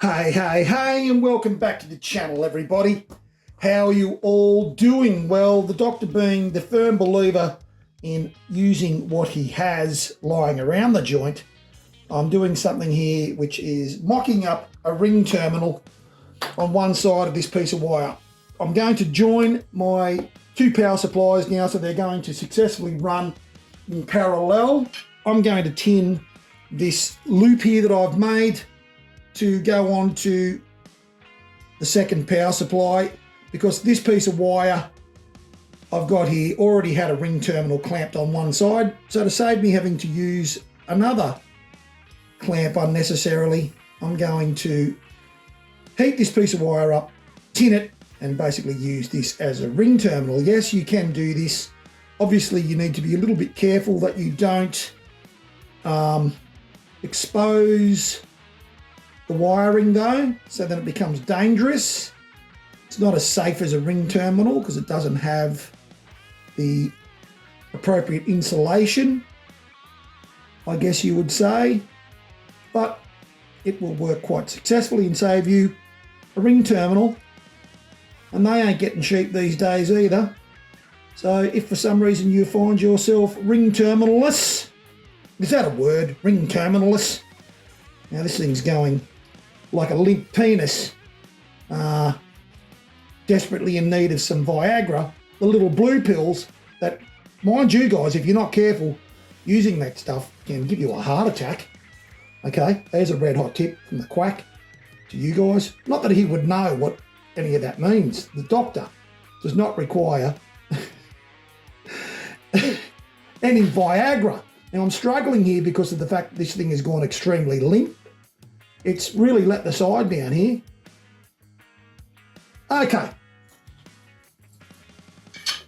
Hey, and welcome back to the channel, everybody. How are you all doing? Well, the doctor being the firm believer in using what he has lying around the joint, I'm doing something here which is mocking up a ring terminal on one side of this piece of wire. I'm going to join my two power supplies now, so they're going to successfully run in parallel. I'm going to tin this loop here that I've made to go on to the second power supply, because this piece of wire I've got here already had a ring terminal clamped on one side. So to save me having to use another clamp unnecessarily, I'm going to heat this piece of wire up, tin it, and basically use this as a ring terminal. Yes, you can do this. Obviously, you need to be a little bit careful that you don't expose the wiring though, so that it becomes dangerous. It's not as safe as a ring terminal because it doesn't have the appropriate insulation, I guess you would say, but it will work quite successfully and save you a ring terminal, and they ain't getting cheap these days either. So if for some reason you find yourself ring terminalless, is that a word? Ring terminalless? Now this thing's going like a limp penis, desperately in need of some Viagra, the little blue pills that, mind you guys, if you're not careful, using that stuff can give you a heart attack. Okay, there's a red hot tip from the quack to you guys. Not that he would know what any of that means. The doctor does not require any Viagra. Now I'm struggling here because of the fact that this thing has gone extremely limp. It's really let the side down here. Okay.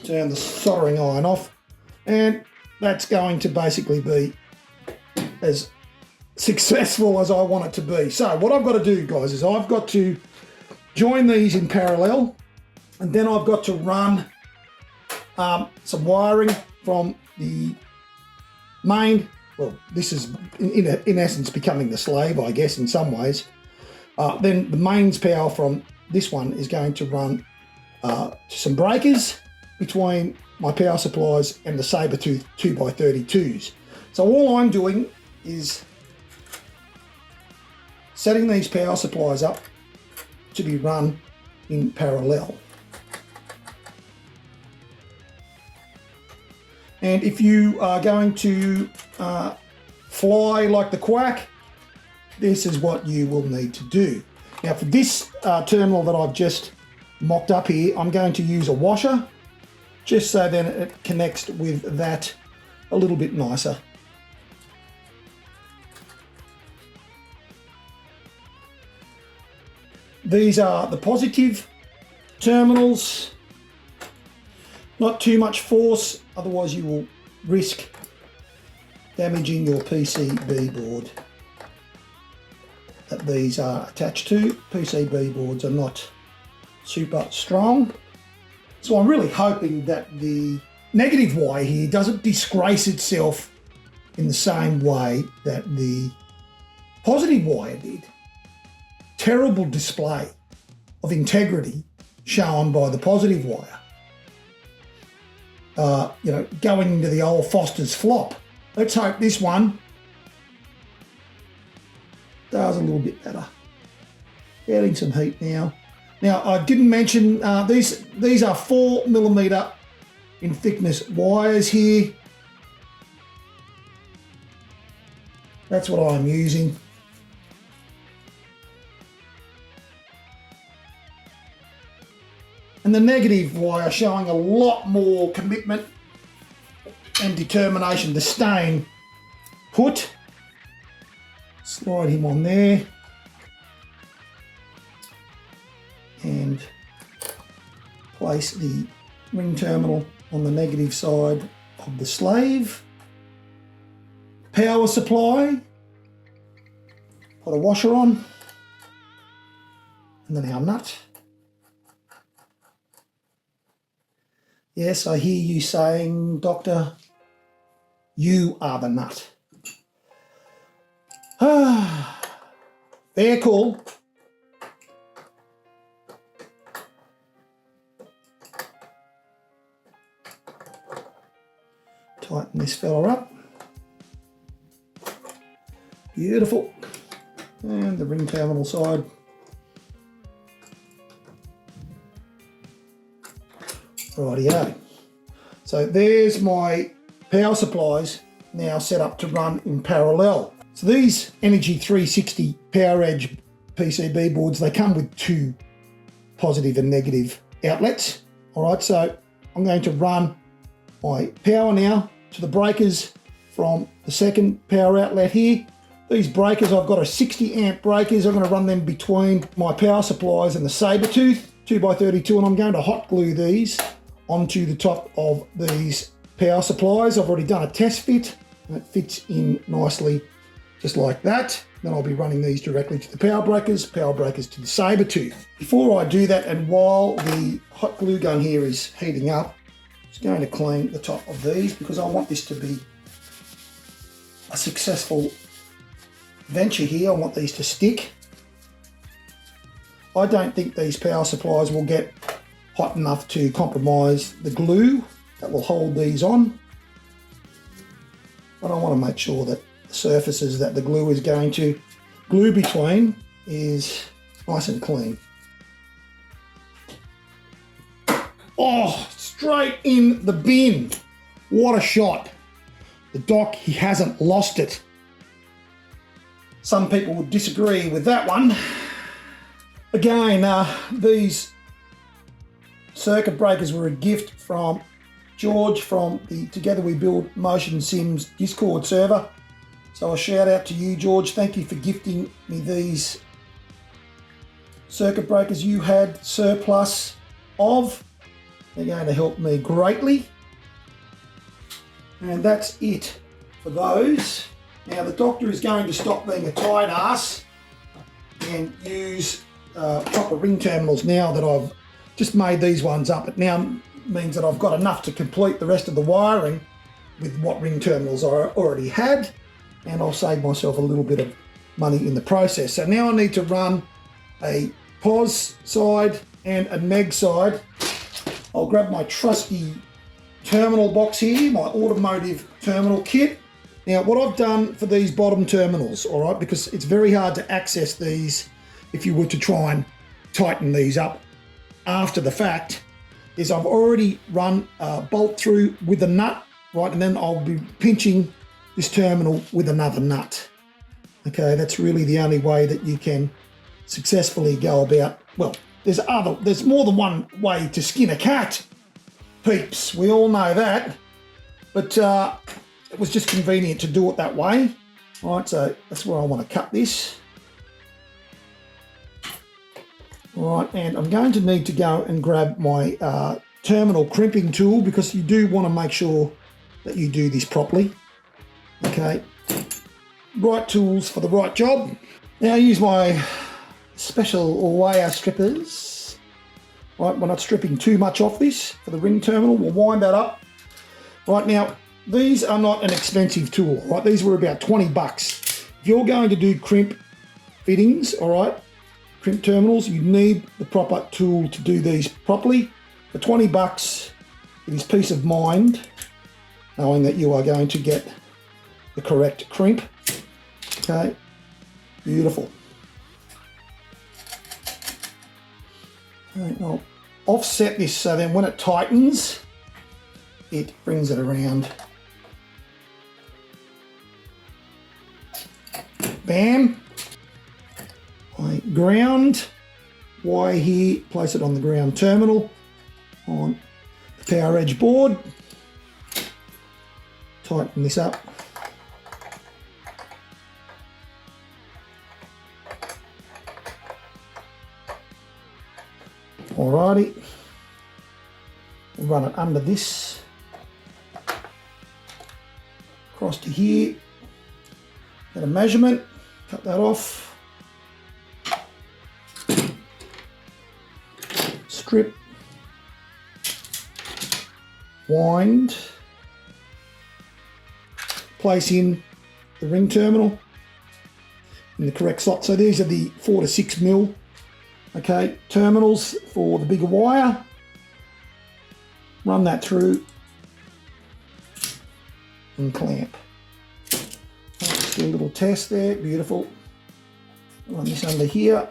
Turn the soldering iron off, and that's going to basically be as successful as I want it to be. So what I've got to do, guys, is I've got to join these in parallel, and then I've got to run some wiring from the main. Well, this is in essence becoming the slave, I guess, in some ways. Then the mains power from this one is going to run to some breakers between my power supplies and the Sabertooth 2x32s. So all I'm doing is setting these power supplies up to be run in parallel. And if you are going to fly like the quack, this is what you will need to do. Now for this terminal that I've just mocked up here, I'm going to use a washer, just so then it connects with that a little bit nicer. These are the positive terminals. Not too much force, otherwise you will risk damaging your PCB board that these are attached to. PCB boards are not super strong. So I'm really hoping that the negative wire here doesn't disgrace itself in the same way that the positive wire did. Terrible display of integrity shown by the positive wire. Going into the old Foster's flop. Let's hope this one does a little bit better. Getting some heat now. Now I didn't mention these are 4mm in thickness wires here. That's what I'm using. And the negative wire showing a lot more commitment and determination to staying put. Slide him on there. And place the ring terminal on the negative side of the slave. Power supply. Put a washer on. And then our nut. Yes, I hear you saying, Doctor, you are the nut. Fair call. this fella up. Beautiful. And the ring terminal side. Rightio. So there's my power supplies now set up to run in parallel. So these Energy 360 Power Edge PCB boards, they come with two positive and negative outlets. All right, so I'm going to run my power now to the breakers from the second power outlet here. These breakers, I've got a 60 amp breakers. I'm going to run them between my power supplies and the Sabertooth 2x32, and I'm going to hot glue these onto the top of these power supplies. I've already done a test fit and it fits in nicely just like that. Then I'll be running these directly to the power breakers to the Sabertooth. Before I do that, and while the hot glue gun here is heating up, I'm just going to clean the top of these because I want this to be a successful venture here. I want these to stick. I don't think these power supplies will get hot enough to compromise the glue that will hold these on. But I want to make sure that the surfaces that the glue is going to glue between is nice and clean. Oh, straight in the bin. What a shot. The doc, he hasn't lost it. Some people would disagree with that one. Again, these circuit breakers were a gift from George from the Together We Build Motion Sims Discord server. So a shout out to you, George. Thank you for gifting me these circuit breakers you had surplus of. They're going to help me greatly. And that's it for those. Now the doctor is going to stop being a tight ass and use proper ring terminals now that I've just made these ones up. It now means that I've got enough to complete the rest of the wiring with what ring terminals I already had, and I'll save myself a little bit of money in the process. So now I need to run a POS side and a MEG side. I'll grab my trusty terminal box here, my automotive terminal kit. Now what I've done for these bottom terminals, all right, because it's very hard to access these if you were to try and tighten these up after the fact, is I've already run a bolt through with a nut, right, and then I'll be pinching this terminal with another nut. Okay, that's really the only way that you can successfully go about, well, there's more than one way to skin a cat, peeps, we all know that, but it was just convenient to do it that way. All right, so that's where I want to cut this. All right, and I'm going to need to go and grab my terminal crimping tool because you do want to make sure that you do this properly. Okay, right tools for the right job. Now I use my special wire strippers. Right, we're not stripping too much off this for the ring terminal. We'll wind that up. Right, now these are not an expensive tool. Right, these were about 20 bucks. If you're going to do crimp fittings, all right, crimp terminals, you need the proper tool to do these properly. For 20 bucks, it is peace of mind knowing that you are going to get the correct crimp. Okay, beautiful. Okay, I'll offset this so then when it tightens, it brings it around. Bam. I ground wire here, place it on the ground terminal on the power edge board. Tighten this up. Alrighty, we'll run it under this, across to here, get a measurement, cut that off, strip, wind, place in the ring terminal in the correct slot. So these are the 4 to 6 mil. Okay, terminals for the bigger wire. Run that through and clamp. Just do a little test there, beautiful. Run this under here.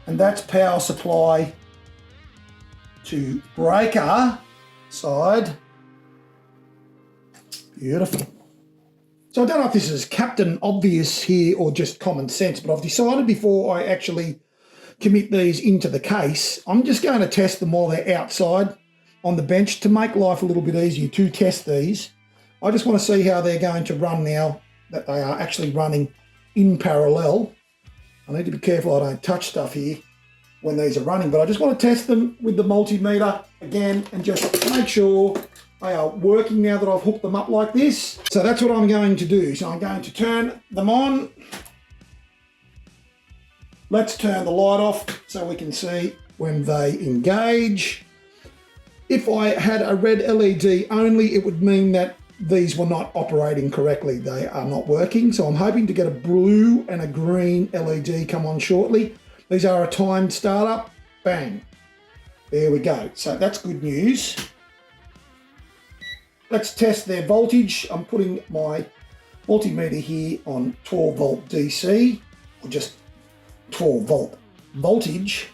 And that's power supply to breaker side. Beautiful. So I don't know if this is Captain Obvious here or just common sense, but I've decided before I actually commit these into the case, I'm just going to test them while they're outside on the bench to make life a little bit easier to test these. I just want to see how they're going to run now that they are actually running in parallel. I need to be careful I don't touch stuff here when these are running, but I just want to test them with the multimeter again and just make sure they are working now that I've hooked them up like this. So that's what I'm going to do. So I'm going to turn them on. Let's turn the light off so we can see when they engage. If I had a red LED only, it would mean that these were not operating correctly. They are not working. So I'm hoping to get a blue and a green LED come on shortly. These are a timed startup. Bang. There we go. So that's good news. Let's test their voltage. I'm putting my multimeter here on 12 volt DC, or just 12 volt voltage.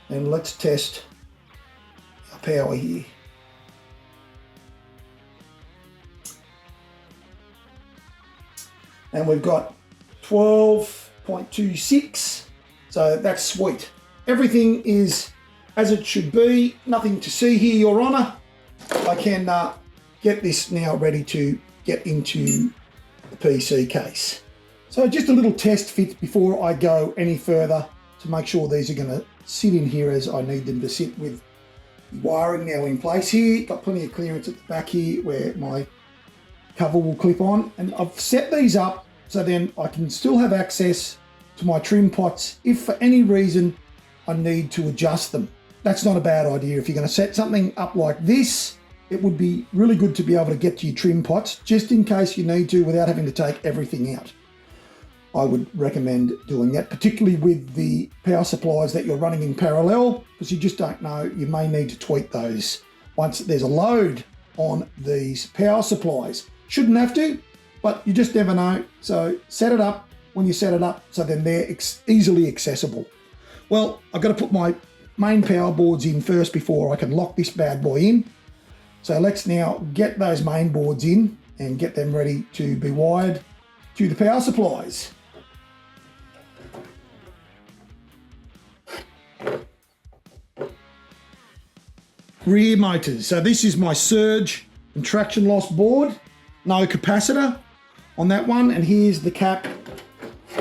And let's test our power here. And we've got 12.26, so that's sweet. Everything is as it should be, nothing to see here, Your Honour. I can get this now ready to get into the PC case. So just a little test fit before I go any further to make sure these are going to sit in here as I need them to sit, with wiring now in place here. Got plenty of clearance at the back here where my cover will clip on, and I've set these up so then I can still have access to my trim pots if for any reason I need to adjust them. That's not a bad idea. If you're going to set something up like this, it would be really good to be able to get to your trim pots just in case you need to without having to take everything out. I would recommend doing that, particularly with the power supplies that you're running in parallel, because you just don't know, you may need to tweak those once there's a load on these power supplies. Shouldn't have to, but you just never know. So set it up when you set it up so then they're easily accessible. Well, I've got to put my main power boards in first before I can lock this bad boy in. So let's now get those main boards in and get them ready to be wired to the power supplies. Rear motors. So this is my surge and traction loss board. No capacitor on that one. And here's the cap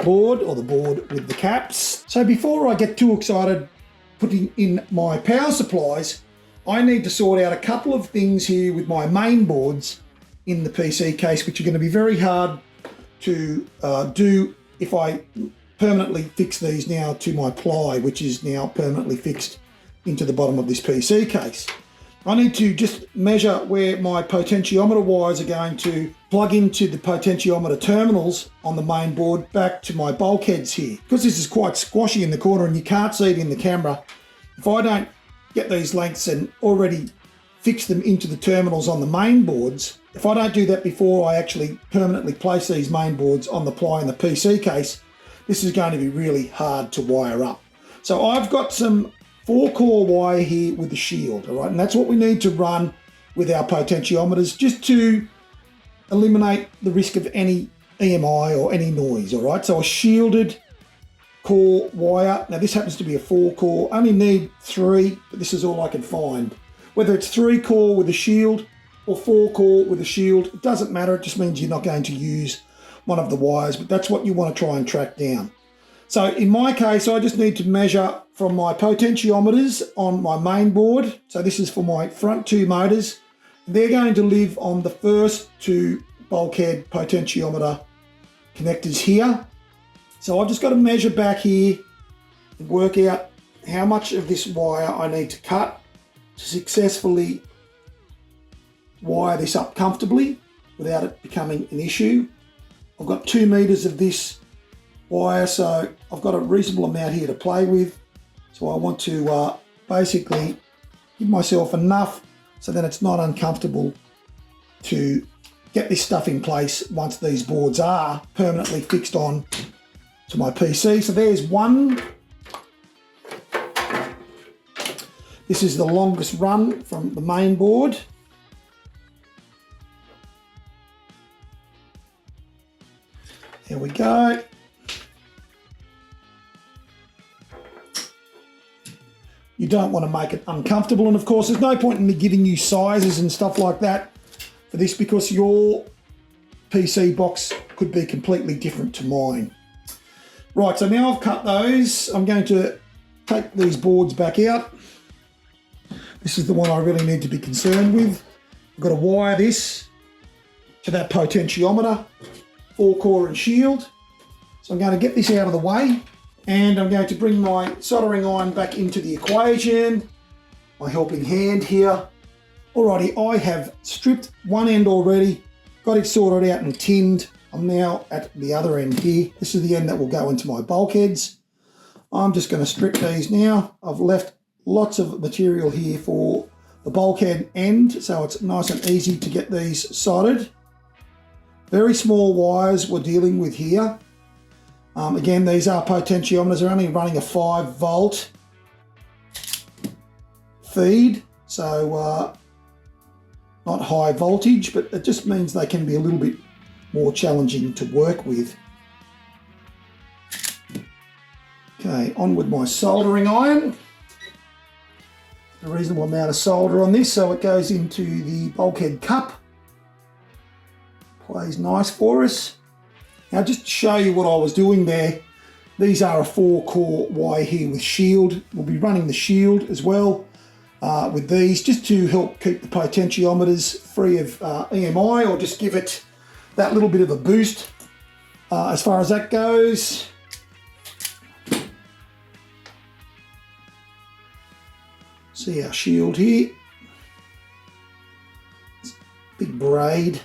board, or the board with the caps. So before I get too excited putting in my power supplies, I need to sort out a couple of things here with my main boards in the PC case, which are going to be very hard to do if I permanently fix these now to my ply, which is now permanently fixed into the bottom of this PC case. I need to just measure where my potentiometer wires are going to plug into the potentiometer terminals on the main board back to my bulkheads here. Because this is quite squashy in the corner and you can't see it in the camera, if I don't get these lengths and already fix them into the terminals on the main boards, if I don't do that before I actually permanently place these main boards on the ply in the PC case, this is going to be really hard to wire up. So I've got some 4-core wire here with the shield, all right? And that's what we need to run with our potentiometers, just to eliminate the risk of any EMI or any noise, all right? So a shielded core wire. Now this happens to be a 4-core, only need 3, but this is all I can find. Whether it's 3-core with a shield or 4-core with a shield, it doesn't matter. It just means you're not going to use one of the wires, but that's what you want to try and track down. So in my case, I just need to measure from my potentiometers on my main board. So this is for my front 2 motors. They're going to live on the first 2 bulkhead potentiometer connectors here. So I've just got to measure back here and work out how much of this wire I need to cut to successfully wire this up comfortably without it becoming an issue. I've got 2 meters of this wire, so I've got a reasonable amount here to play with. So I want to basically give myself enough so then it's not uncomfortable to get this stuff in place once these boards are permanently fixed on to my PC. So there's one. This is the longest run from the main board. There we go. You don't want to make it uncomfortable, and of course there's no point in me giving you sizes and stuff like that for this because your PC box could be completely different to mine. Right, so now I've cut those. I'm going to take these boards back out. This is the one I really need to be concerned with. I've got to wire this to that potentiometer, 4-core and shield. So I'm going to get this out of the way, and I'm going to bring my soldering iron back into the equation, my helping hand here. Alrighty, I have stripped one end already, got it sorted out and tinned. I'm now at the other end here. This is the end that will go into my bulkheads. I'm just going to strip these now. I've left lots of material here for the bulkhead end, so it's nice and easy to get these soldered. Very small wires we're dealing with here. Again, these are potentiometers. They're only running a 5-volt feed, so not high voltage, but it just means they can be a little bit more challenging to work with. Okay, on with my soldering iron. A reasonable amount of solder on this, so it goes into the bulkhead cup. Plays nice for us. Now, just to show you what I was doing there, these are a 4-core wire here with shield. We'll be running the shield as well with these, just to help keep the potentiometers free of EMI, or just give it that little bit of a boost as far as that goes. See our shield here. It's a big braid.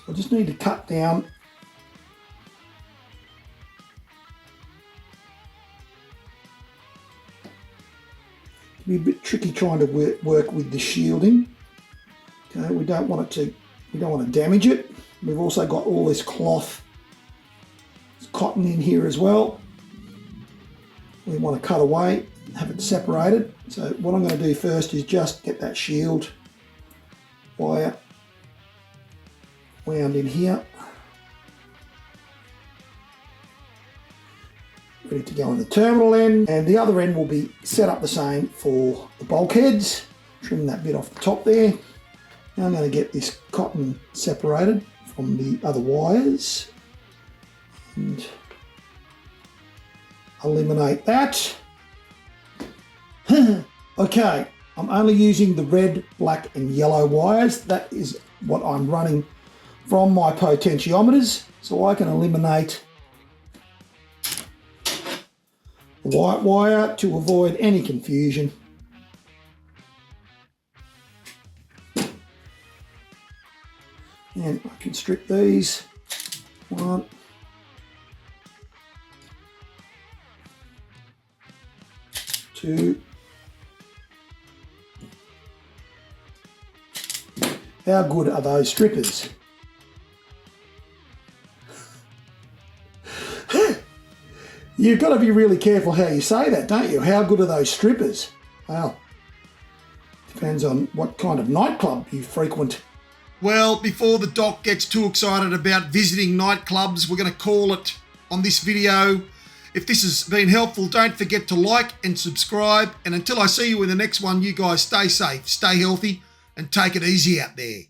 I just need to cut down it can be a bit tricky trying to work with the shielding. Okay, we don't want to damage it. We've also got all this cloth, this cotton in here as well. We want to cut away, have it separated. So what I'm going to do first is just get that shield wire wound in here. Ready to go on the terminal end, and the other end will be set up the same for the bulkheads. Trim that bit off the top there. Now I'm going to get this cotton separated from the other wires and eliminate that. Okay, I'm only using the red, black and yellow wires. That is what I'm running from my potentiometers, so I can eliminate the white wire to avoid any confusion. And I can strip these. 1, 2. How good are those strippers? You've got to be really careful how you say that, don't you? How good are those strippers? Well, depends on what kind of nightclub you frequent. Well, before the doc gets too excited about visiting nightclubs, we're going to call it on this video. If this has been helpful, don't forget to like and subscribe. And until I see you in the next one, you guys stay safe, stay healthy, and take it easy out there.